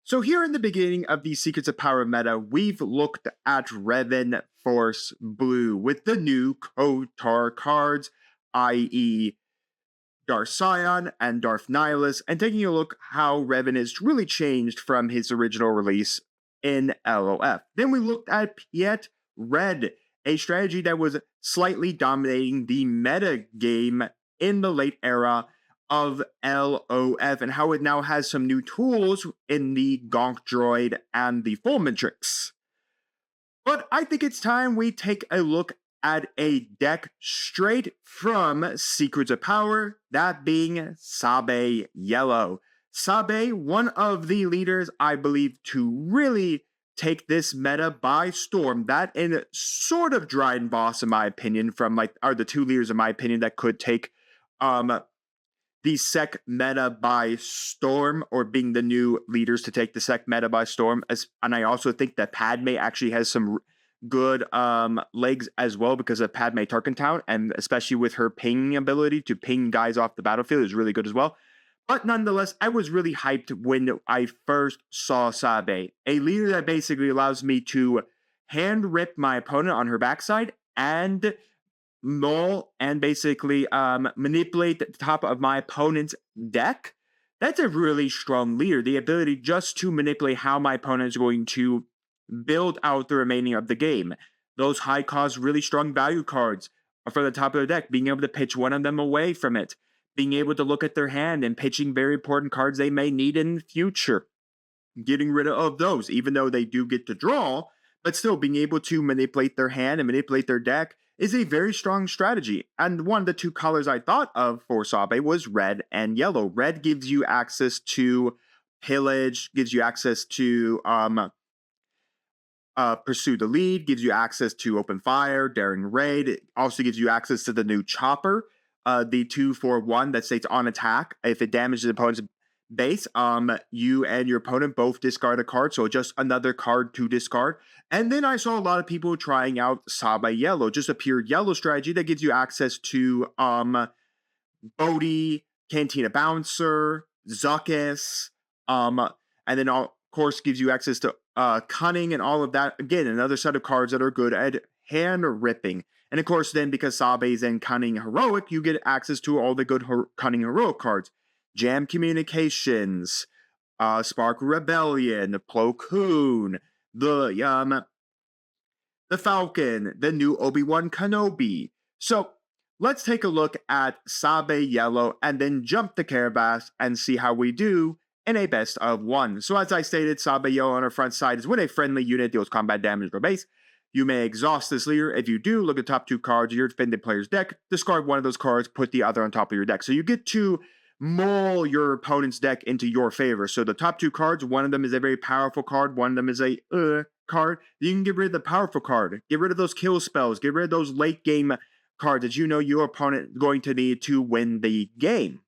So here in the beginning of the Secrets of Power meta, we've looked at Revan Force Blue with the new KOTOR cards, i.e. Darth Sion and Darth Nihilus, and taking a look how Revan has really changed from his original release in LOF. Then we looked at Piett Red, a strategy that was slightly dominating the meta game in the late era of LOF, and how it now has some new tools in the Gonk Droid and the Full Matrix. But I think it's time we take a look at a deck straight from Secrets of Power, that being Sabe Yellow. Sabe, one of the leaders, I believe, to really take this meta by storm. That and sort of Dryden Boss, in my opinion, are the two leaders, in my opinion, that could take the Sec meta by storm, or being the new leaders to take the Sec meta by storm. And I also think that Padme actually has some good legs as well, because of Padme Tarkentown, and especially with her pinging ability to ping guys off the battlefield is really good as well. But nonetheless, I was really hyped when I first saw Sabe, a leader that basically allows me to hand rip my opponent on her backside and maul and basically manipulate the top of my opponent's deck. That's a really strong leader. The ability just to manipulate how my opponent is going to build out the remaining of the game. Those high cost, really strong value cards for the top of the deck, being able to pitch one of them away from it, being able to look at their hand and pitching very important cards they may need in the future. Getting rid of those, even though they do get to draw, but still being able to manipulate their hand and manipulate their deck is a very strong strategy. And one of the two colors I thought of for Sabe was red and yellow. Red gives you access to pillage, gives you access to pursue the lead, gives you access to open fire, daring raid. It also gives you access to the new chopper, the 2/4/1 that states on attack. If it damages the opponent's base, you and your opponent both discard a card, so just another card to discard. And then I saw a lot of people trying out Sabe Yellow, just a pure yellow strategy that gives you access to Bodhi, Cantina Bouncer, Zuckuss, and then of course gives you access to Cunning and all of that. Again, another set of cards that are good at hand ripping. And of course then, because Sabe is in Cunning Heroic, you get access to all the good Cunning Heroic cards. Jam Communications, Spark Rebellion, Plo Koon, the Falcon, the new Obi-Wan Kenobi. So let's take a look at Sabe Yellow and then jump to Caravas and see how we do in a best of one. So as I stated, Sabe Yellow on our front side is when a friendly unit deals combat damage per base. You may exhaust this leader. If you do, look at the top two cards of your defended player's deck, discard one of those cards, put the other on top of your deck. So you get to maul your opponent's deck into your favor. So the top two cards, one of them is a very powerful card, one of them is a card. You can get rid of the powerful card, get rid of those kill spells, get rid of those late game cards that you know your opponent is going to need to win the game.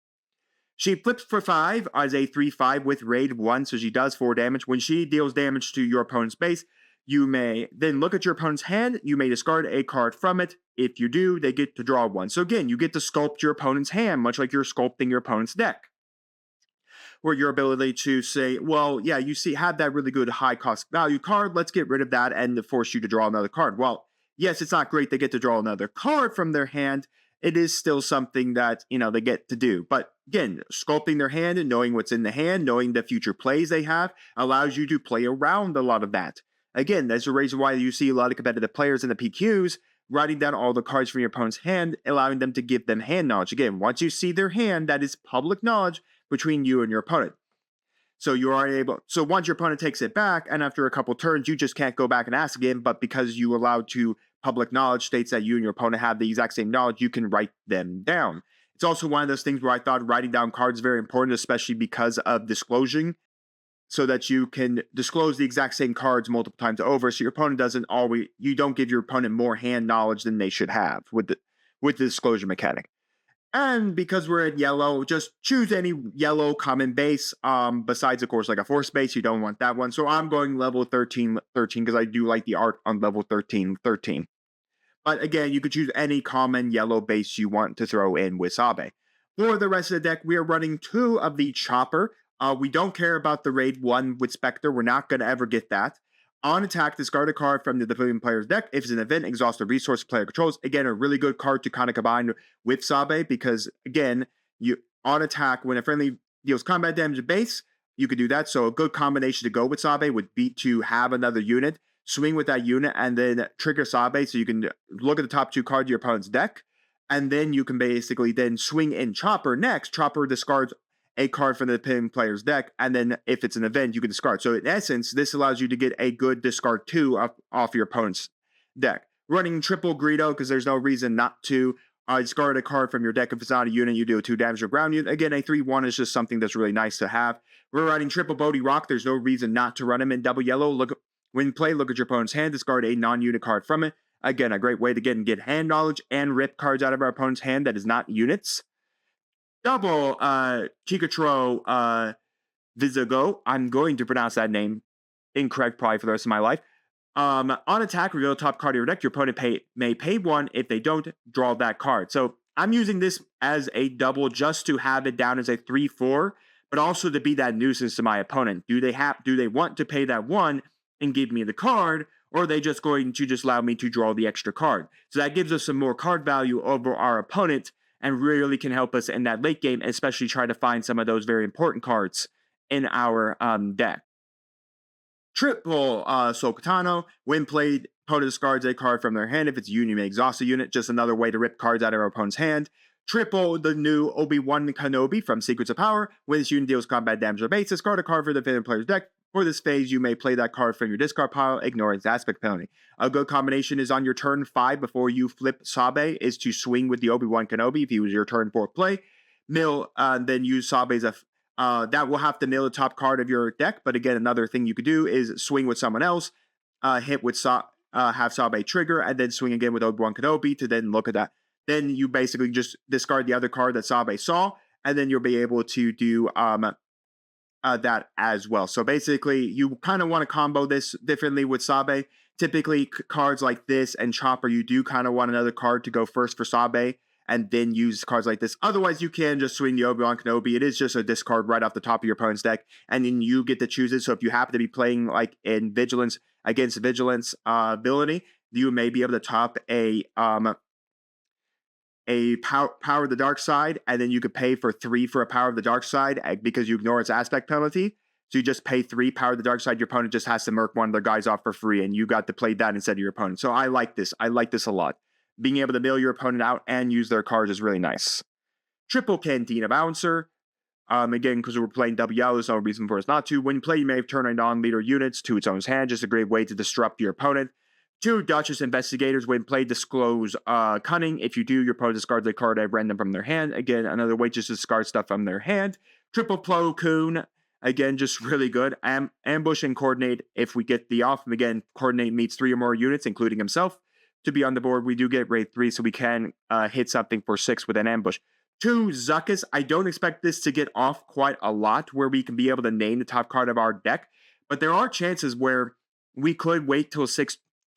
She flips for 5 as a 3/5 with raid 1, so she does 4 damage. When she deals damage to your opponent's base, you may then look at your opponent's hand. You may discard a card from it. If you do, they get to draw one. So again, you get to sculpt your opponent's hand, much like you're sculpting your opponent's deck. Where your ability to say, well, yeah, you see, have that really good high cost value card. Let's get rid of that and force you to draw another card. Well, yes, it's not great they get to draw another card from their hand. It is still something that, they get to do. But again, sculpting their hand and knowing what's in the hand, knowing the future plays they have, allows you to play around a lot of that. Again, that's the reason why you see a lot of competitive players in the PQs writing down all the cards from your opponent's hand, allowing them to give them hand knowledge. Again, once you see their hand, that is public knowledge between you and your opponent. So you are able, so once your opponent takes it back, and after a couple turns, you just can't go back and ask again, but because you allowed to public knowledge states that you and your opponent have the exact same knowledge, you can write them down. It's also one of those things where I thought writing down cards is very important, especially because of disclosing, so that you can disclose the exact same cards multiple times over, so your opponent doesn't always, you don't give your opponent more hand knowledge than they should have with the disclosure mechanic. And because we're at yellow, just choose any yellow common base, besides, of course, like a force base. You don't want that one. So I'm going level 13 because I do like the art on level 13. But again, you could choose any common yellow base you want to throw in with Sabe. For the rest of the deck, we are running 2 of the Chopper, We don't care about the raid 1 with Spectre. We're not going to ever get that. On attack, discard a card from the opposing player's deck. If it's an event, exhaust a resource player controls. Again, a really good card to kind of combine with Sabe because, again, you on attack, when a friendly deals combat damage at base, you could do that. So a good combination to go with Sabe would be to have another unit, swing with that unit, and then trigger Sabe so you can look at the top 2 cards of your opponent's deck. And then you can basically then swing in Chopper next. Chopper discards a card from the opposing player's deck, and then if it's an event, you can discard. So in essence, this allows you to get a good discard 2 off your opponent's deck. Running triple Greedo, because there's no reason not to. Discard a card from your deck. If it's not a unit, you do a 2 damage to a ground unit. Again, a 3/1 is just something that's really nice to have. We're running triple Bodhi Rock. There's no reason not to run him in double yellow. When play, look at your opponent's hand, discard a non-unit card from it. Again, a great way to get hand knowledge and rip cards out of our opponent's hand that is not units. Double 𝐒𝐓𝐃𝐄 𝐍𝐶𝐂. I'm going to pronounce that name incorrect probably for the rest of my life. On attack, reveal the top card of your deck. Your opponent may pay 1. If they don't, draw that card. So I'm using this as a double just to have it down as a 3/4, but also to be that nuisance to my opponent. Do they want to pay that 1 and give me the card, or are they just going to just allow me to draw the extra card? So that gives us some more card value over our opponent and really can help us in that late game, especially try to find some of those very important cards in our deck. Triple Soul. When played, opponent discards a card from their hand. If it's a unit, you may exhaust a unit. Just another way to rip cards out of our opponent's hand. Triple the new Obi-Wan Kenobi from Secrets of Power. When this unit deals combat damage or base, discard a card for the defending player's deck. For this phase, you may play that card from your discard pile, ignore its aspect penalty. A good combination is on your turn 5 before you flip Sabe is to swing with the Obi-Wan Kenobi if he was your turn 4 play. Mill, then use Sabe as that will have to mill the top card of your deck, but again, another thing you could do is swing with someone else, hit with have Sabe trigger, and then swing again with Obi-Wan Kenobi to then look at that. Then you basically just discard the other card that Sabe saw, and then you'll be able to do that as well. So basically, you kind of want to combo this differently with Sabe. Typically, cards like this and Chopper, you do kind of want another card to go first for Sabe, and then use cards like this. Otherwise, you can just swing the Obi-Wan Kenobi. It is just a discard right off the top of your opponent's deck, and then you get to choose it. So if you happen to be playing like in Vigilance against Vigilance ability, you may be able to top a Power of the Dark Side, and then you could pay for 3 for a Power of the Dark Side because you ignore its aspect penalty. So you just pay 3 Power of the Dark Side. Your opponent just has to murk one of their guys off for free, and you got to play that instead of your opponent. So I like this. I like this a lot. Being able to mill your opponent out and use their cards is really nice. Triple Cantina Bouncer. Again, because we're playing double yellow, there's no reason for us not to. When you play, you may turn a non-leader units to its own hand. Just a great way to disrupt your opponent. 2 Duchess Investigators. When played, disclose Cunning. If you do, your opponent discards a card at random from their hand. Again, another way just to discard stuff from their hand. Triple Plo Koon. Again, just really good. Ambush and Coordinate. If we get the off, again, Coordinate meets 3 or more units, including himself, to be on the board. We do get rate 3, so we can hit something for 6 with an ambush. 2 Zuckuss. I don't expect this to get off quite a lot, where we can be able to name the top card of our deck, but there are chances where we could wait till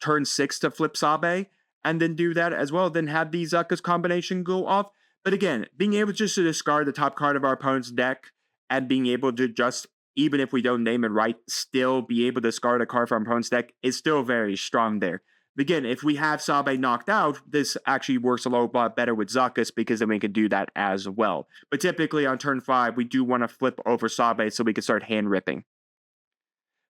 turn 6 to flip Sabe, and then do that as well, then have the Zuckuss combination go off. But again, being able just to discard the top card of our opponent's deck, and being able to just, even if we don't name it right, still be able to discard a card from our opponent's deck is still very strong there. Again, if we have Sabe knocked out, this actually works a lot better with Zuckuss because then we can do that as well. But typically on turn 5, we do want to flip over Sabe so we can start hand ripping.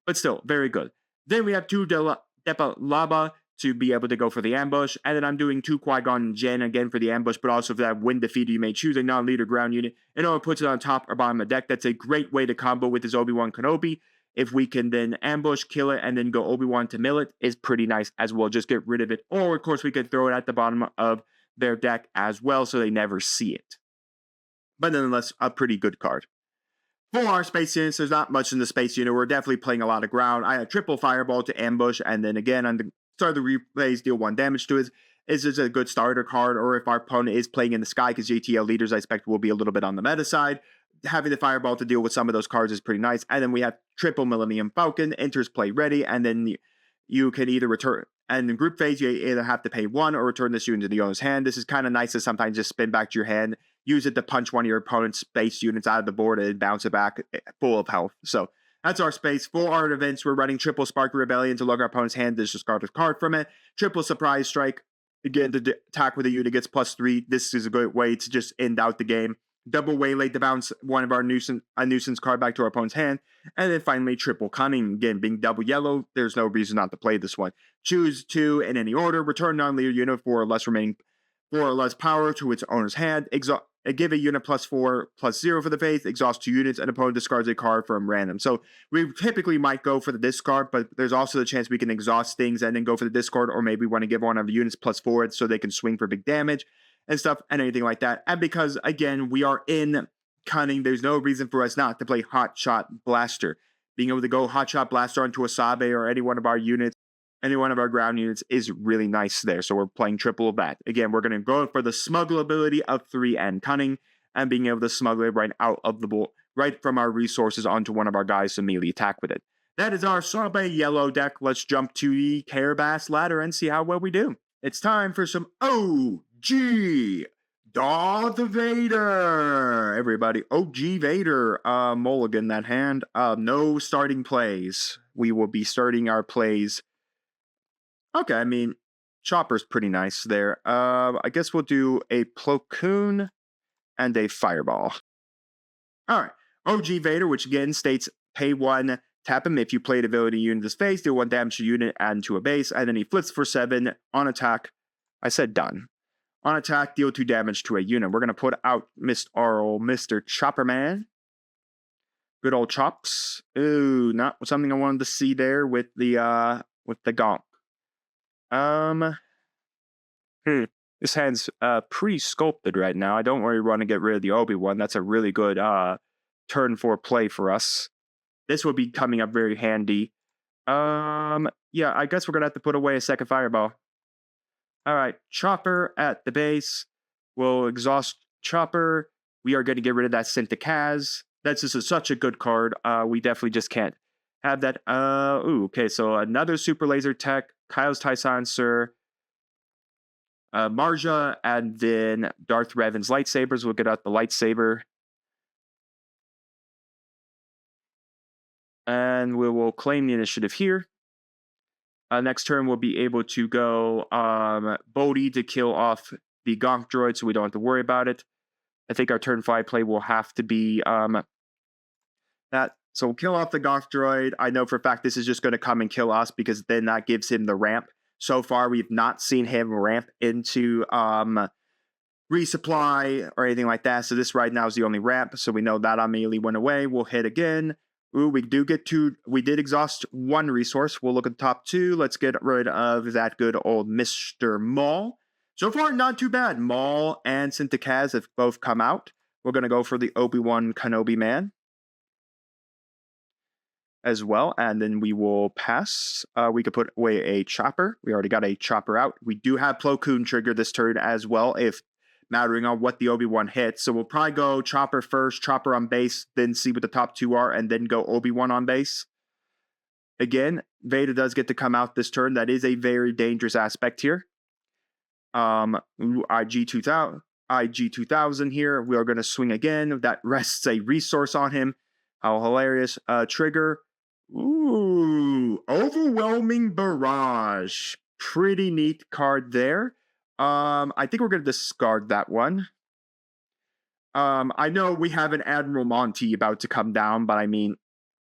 But still, very good. Then we have 2 Depa Laba to be able to go for the ambush. And then I'm doing 2 Qui-Gon Jinn again for the ambush, but also for that when defeated, you may choose a non-leader ground unit and it puts it on top or bottom of the deck. That's a great way to combo with his Obi-Wan Kenobi. If we can then ambush, kill it, and then go Obi-Wan to mill it, is pretty nice as well. Just get rid of it. Or, of course, we could throw it at the bottom of their deck as well so they never see it. But nonetheless, a pretty good card. For our space units, there's not much in the space unit. We're definitely playing a lot of ground. I have triple Fireball to ambush, and then again, on the start of the replays, deal 1 damage to it. Is this a good starter card? Or if our opponent is playing in the sky, because GTL leaders, I expect, will be a little bit on the meta side. Having the Fireball to deal with some of those cards is pretty nice. And then we have triple Millennium Falcon, enters play ready, and then you can either return, and in group phase, you either have to pay 1 or return this unit to the owner's hand. This is kind of nice to sometimes just spin back to your hand, use it to punch one of your opponent's space units out of the board and bounce it back full of health. So that's our space. For our events, we're running triple Spark Rebellion to look our opponent's hand, discard a card from it. Triple Surprise Strike, again, to attack with a unit gets +3. This is a great way to just end out the game. Double Waylay to bounce one of our nuisance card back to our opponent's hand. And then finally, Triple Cunning. Again, being double yellow, there's no reason not to play this one. Choose 2 in any order. Return non-leader unit for or less power to its owner's hand. Give a unit +4/+0 for the phase. Exhaust 2 units, and opponent discards a card from random. So we typically might go for the discard, but there's also the chance we can exhaust things and then go for the discard, or maybe we want to give one of the units +4 so they can swing for big damage and stuff and anything like that. And because, again, we are in Cunning, there's no reason for us not to play Hot Shot Blaster. Being able to go Hot Shot Blaster onto a Sabe or any one of our units, any one of our ground units is really nice there. So we're playing triple of that. Again, we're going to go for the smuggle ability of 3 and Cunning, and being able to smuggle it right out of the board, right from our resources onto one of our guys to melee attack with it. That is our Sabe Yellow deck. Let's jump to the Carabas ladder and see how well we do. It's time for some OG Darth Vader. Everybody, OG Vader. Mulligan that hand. No starting plays. We will be starting our plays. Okay, I mean, Chopper's pretty nice there. I guess we'll do a Plo Koon and a Fireball. Alright, OG Vader, which again states pay 1, tap him. If you play the ability unit in his face, deal 1 damage to unit, add to a base, and then he flips for 7 on attack. I said done. On attack, deal 2 damage to a unit. We're going to put out Mr. Chopperman. Good old Chops. Ooh, not something I wanted to see there with the gonk. This hand's pretty sculpted right now. I don't really want to get rid of the Obi-Wan. That's a really good turn 4 play for us. This will be coming up very handy. Yeah, I guess we're gonna have to put away a second Fireball. Alright, Chopper at the base. We'll exhaust Chopper. We are going to get rid of that 𝐒𝐓𝐀𝐘. That's just such a good card. We definitely just can't have that. Okay, so another Super Laser Tech. Kyle's Silencer, Marja, and then Darth Revan's lightsabers. We'll get out the lightsaber. And we will claim the initiative here. Next turn, we'll be able to go Bodhi to kill off the Gonk droid, so we don't have to worry about it. I think our turn 5 play will have to be that. So we'll kill off the Gonk droid. I know for a fact this is just going to come and kill us because then that gives him the ramp. So far, we've not seen him ramp into resupply or anything like that. So this right now is the only ramp. So we know that immediately went away. We'll hit again. Ooh, we did exhaust 1 resource. We'll look at the top 2. Let's get rid of that good old Mr. Maul. So far, not too bad. Maul and 𝐒𝐓𝐀𝐘 have both come out. We're going to go for the Obi-Wan Kenobi man as well, and then we will pass. We could put away a Chopper. We already got a Chopper out. We do have Plo Koon trigger this turn as well, if mattering on what the Obi-Wan hits. So we'll probably go Chopper first, Chopper on base, then see what the top 2 are, and then go Obi-Wan on base. Again, Vader does get to come out this turn. That is a very dangerous aspect here. IG-2000 here. We are going to swing again. That rests a resource on him. How hilarious. Trigger. Ooh, Overwhelming Barrage. Pretty neat card there. I think we're going to discard that one. I know we have an Admiral Monty about to come down, but I mean,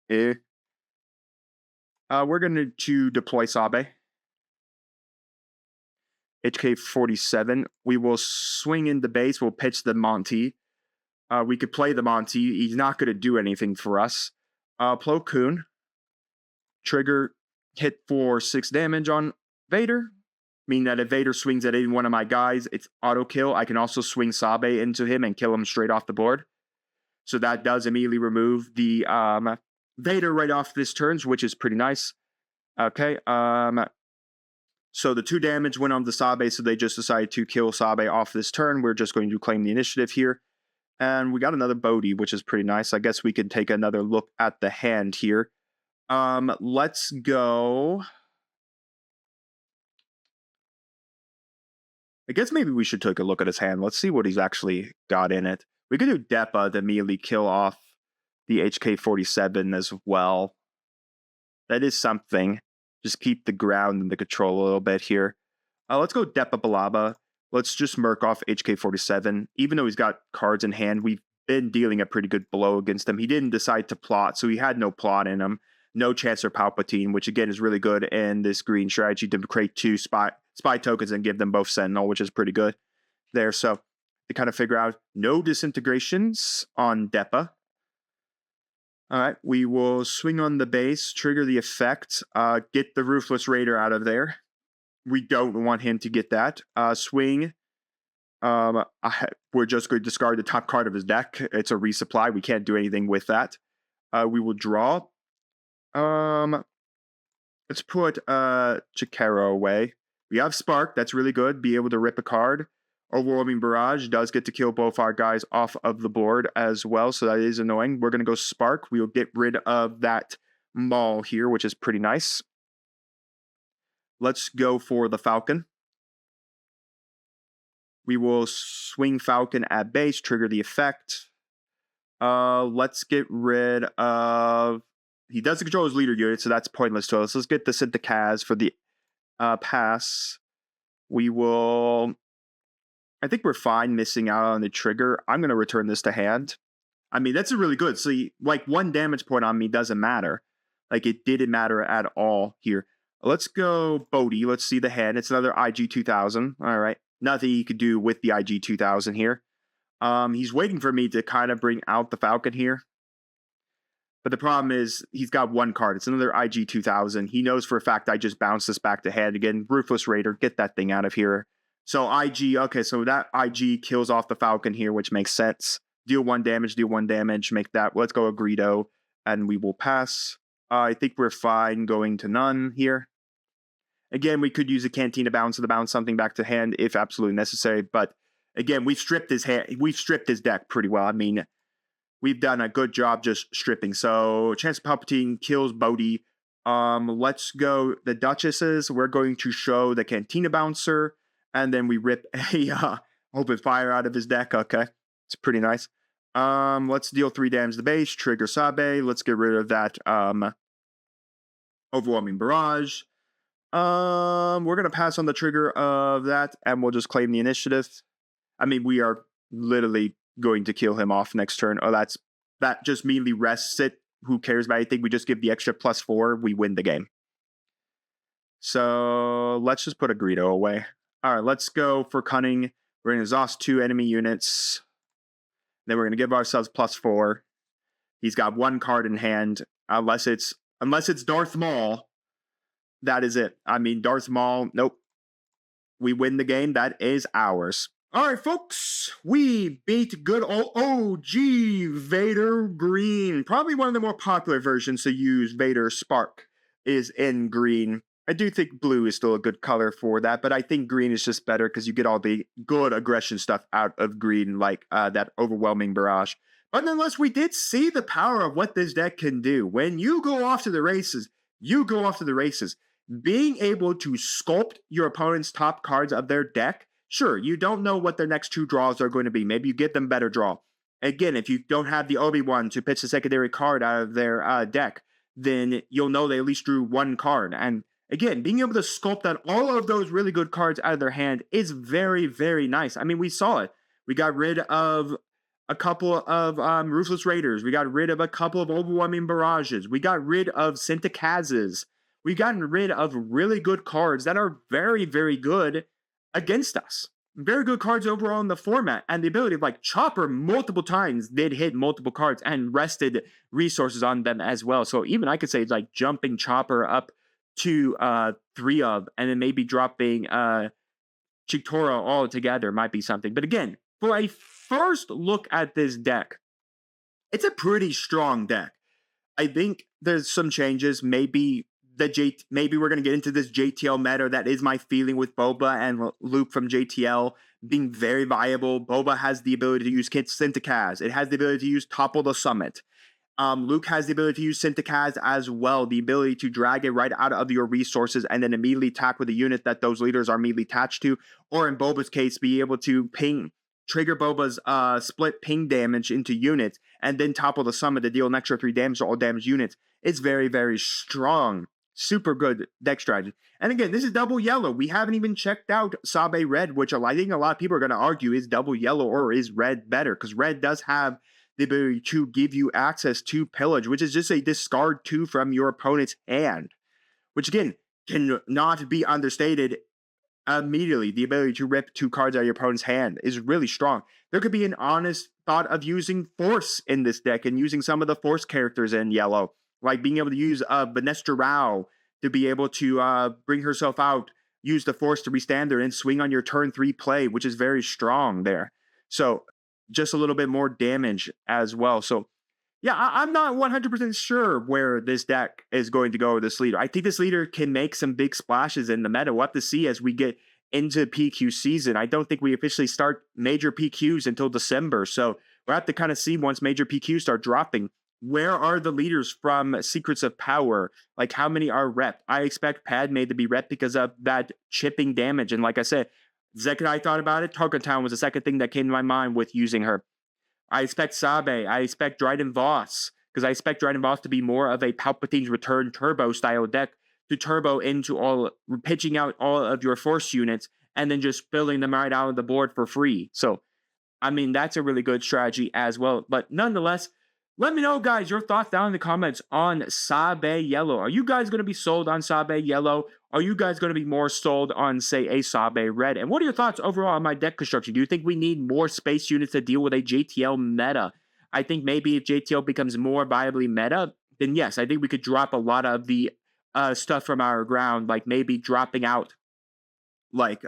we're going to deploy Sabe. HK-47. We will swing in the base. We'll pitch the Monty. We could play the Monty. He's not going to do anything for us. Plo Koon. Trigger. Hit for 6 damage on Vader. Meaning that if Vader swings at any one of my guys, it's auto kill. I can also swing Sabe into him and kill him straight off the board. So that does immediately remove the Vader right off this turn, which is pretty nice. Okay. So the 2 damage went on the Sabe, so they just decided to kill Sabe off this turn. We're just going to claim the initiative here. And we got another Bodhi, which is pretty nice. I guess we can take another look at the hand here. Let's go. I guess maybe we should take a look at his hand. Let's see what he's actually got in it. We could do Depa to immediately kill off the HK-47 as well. That is something. Just keep the ground and the control a little bit here. Let's go Depa Balaba. Let's just murk off HK-47. Even though he's got cards in hand, we've been dealing a pretty good blow against him. He didn't decide to plot, so he had no plot in him. No Chancellor Palpatine, which again is really good in this green strategy to create 2 spy tokens and give them both Sentinel, which is pretty good there. So to kind of figure out no disintegrations on Depa. All right, we will swing on the base, trigger the effect, get the Ruthless Raider out of there. We don't want him to get that. Swing. We're just going to discard the top card of his deck. It's a resupply. We can't do anything with that. We will draw. Let's put Chikero away. We have Spark. That's really good. Be able to rip a card. Overwhelming Barrage does get to kill both our guys off of the board as well, so that is annoying. We're going to go Spark. We'll get rid of that Maul here, which is pretty nice. Let's go for the Falcon. We will swing Falcon at base, trigger the effect. Let's get rid of... He doesn't control his leader unit, so that's pointless to us. Let's get this into Kaz for the pass. We will... I think we're fine missing out on the trigger. I'm going to return this to hand. I mean, that's really good. See, like 1 damage point on me doesn't matter. Like, it didn't matter at all here. Let's go Bodhi. Let's see the hand. It's another IG-2000. All right. Nothing he could do with the IG-2000 here. He's waiting for me to kind of bring out the Falcon here. But the problem is he's got 1 card. It's another IG-2000. He knows for a fact I just bounced this back to hand again. Ruthless Raider, get that thing out of here. So IG, okay, so that IG kills off the Falcon here, which makes sense. Deal 1 damage, make that. Let's go Agreedo, and we will pass. I think we're fine going to none here. Again, we could use a Cantina bounce to bounce something back to hand if absolutely necessary, but again, we've stripped his deck pretty well. I mean, we've done a good job just stripping. So Chancellor Palpatine kills Bodhi. Let's go the Duchesses. We're going to show the Cantina bouncer. And then we rip a open fire out of his deck. Okay. It's pretty nice. Let's deal 3 damage to the base. Trigger Sabe. Let's get rid of that Overwhelming Barrage. We're going to pass on the trigger of that. And we'll just claim the initiative. I mean, we are literally going to kill him off next turn. Oh, that just immediately rests it. Who cares about anything? We just give the extra +4. We win the game. So let's just put a Greedo away. All right, let's go for Cunning. We're going to exhaust 2 enemy units. Then we're going to give ourselves +4. He's got 1 card in hand. Unless it's Darth Maul. That is it. I mean, Darth Maul, nope. We win the game. That is ours. All right, folks. We beat good old OG Vader green. Probably one of the more popular versions to use Vader Spark is in green. I do think blue is still a good color for that, but I think green is just better because you get all the good aggression stuff out of green, like that Overwhelming Barrage. But nonetheless, we did see the power of what this deck can do. When you go off to the races, Being able to sculpt your opponent's top cards of their deck, sure, you don't know what their next 2 draws are going to be. Maybe you get them better draw. Again, if you don't have the Obi-Wan to pitch a secondary card out of their deck, then you'll know they at least drew 1 card. And again, being able to sculpt out all of those really good cards out of their hand is very, very nice. I mean, we saw it. We got rid of a couple of Ruthless Raiders. We got rid of a couple of Overwhelming Barrages. We got rid of Sintakazes. We've gotten rid of really good cards that are very, very good against us. Very good cards overall in the format. And the ability of like Chopper multiple times did hit multiple cards and rested resources on them as well. So even I could say like jumping Chopper up to 3 of, and then maybe dropping Chiktora all together might be something. But again, for a first look at this deck, it's a pretty strong deck. I think there's some changes. Maybe we're going to get into this JTL meta. That is my feeling with Boba and Luke from JTL being very viable. Boba has the ability to use Sintakaz. It has the ability to use Topple the Summit. Luke has the ability to use 𝐒𝐓𝐀𝐘 as well, the ability to drag it right out of your resources and then immediately attack with a unit that those leaders are immediately attached to, or in Boba's case, be able to trigger Boba's split ping damage into units, and then topple the summon to deal an extra 3 damage to all damaged units. It's very, very strong. Super good deck strategy. And again, this is double yellow. We haven't even checked out Sabe Red, which I think a lot of people are going to argue is double yellow or is red better, because red does have the ability to give you access to pillage, which is just a discard 2 from your opponent's hand, which again can not be understated immediately. The ability to rip 2 cards out of your opponent's hand is really strong. There could be an honest thought of using Force in this deck and using some of the Force characters in yellow, like being able to use Vanestra Rao to be able to bring herself out, use the Force to restand her, and swing on your turn 3 play, which is very strong there. So just a little bit more damage as well. So yeah, I'm not 100% sure where this deck is going to go with this leader. I think this leader can make some big splashes in the meta. We'll have to see as we get into PQ season. I don't think we officially start major PQs until December. So we'll have to kind of see once major PQs start dropping. Where are the leaders from Secrets of Power? Like, how many are rep? I expect Padme to be rep because of that chipping damage. And like I said, the second I thought about it, Target Town was the second thing that came to my mind with using her. I expect Sabe. I expect Dryden Voss, because I expect Dryden Voss to be more of a Palpatine's Return Turbo style deck, to turbo into pitching out all of your Force units and then just filling them right out of the board for free. So, I mean, that's a really good strategy as well. But nonetheless, let me know, guys, your thoughts down in the comments on Sabe Yellow. Are you guys going to be sold on Sabe Yellow? Are you guys going to be more sold on, say, a Sabe Red? And what are your thoughts overall on my deck construction? Do you think we need more space units to deal with a JTL meta? I think maybe if JTL becomes more viably meta, then yes, I think we could drop a lot of the stuff from our ground, like maybe dropping out like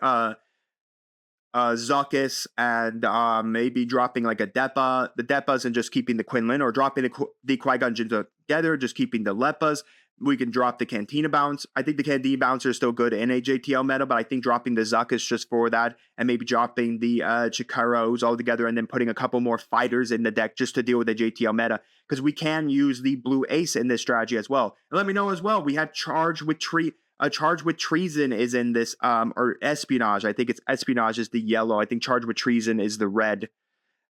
Zuckuss and maybe dropping like a Depa, the Depas, and just keeping the Quinlan, or dropping the Qui-Gon Jinn together, just keeping the Lepas. We can drop the Cantina Bounce. I think the Cantina Bouncer is still good in a JTL meta, but I think dropping the Zuckuss just for that, and maybe dropping the Chikaros all together, and then putting a couple more fighters in the deck just to deal with the JTL meta, because we can use the Blue Ace in this strategy as well. And let me know as well, we have Charge with Treason is in this, or Espionage. I think it's Espionage is the yellow. I think Charge with Treason is the red.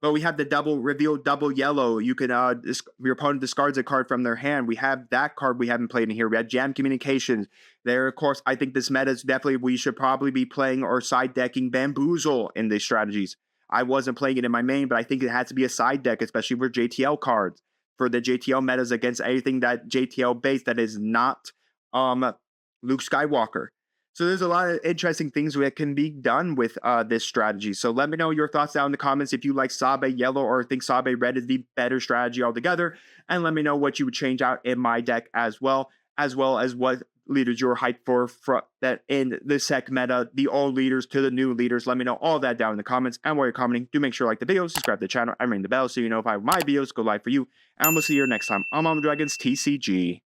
But we have the double yellow. You can, your opponent discards a card from their hand. We have that card we haven't played in here. We have Jam Communications. There, of course, I think this meta is definitely, we should probably be playing or side decking Bamboozle in these strategies. I wasn't playing it in my main, but I think it has to be a side deck, especially for JTL cards. For the JTL metas against anything that JTL based that is not Luke Skywalker. So there's a lot of interesting things that can be done with this strategy. So let me know your thoughts down in the comments if you like Sabe Yellow or think Sabe Red is the better strategy altogether. And let me know what you would change out in my deck as well as what leaders you're hyped for that in the sec meta, the old leaders to the new leaders. Let me know all that down in the comments. And while you're commenting, do make sure to like the video, subscribe to the channel, and ring the bell so you know if I have my videos go live for you. And we'll see you next time on Mama Dragons TCG.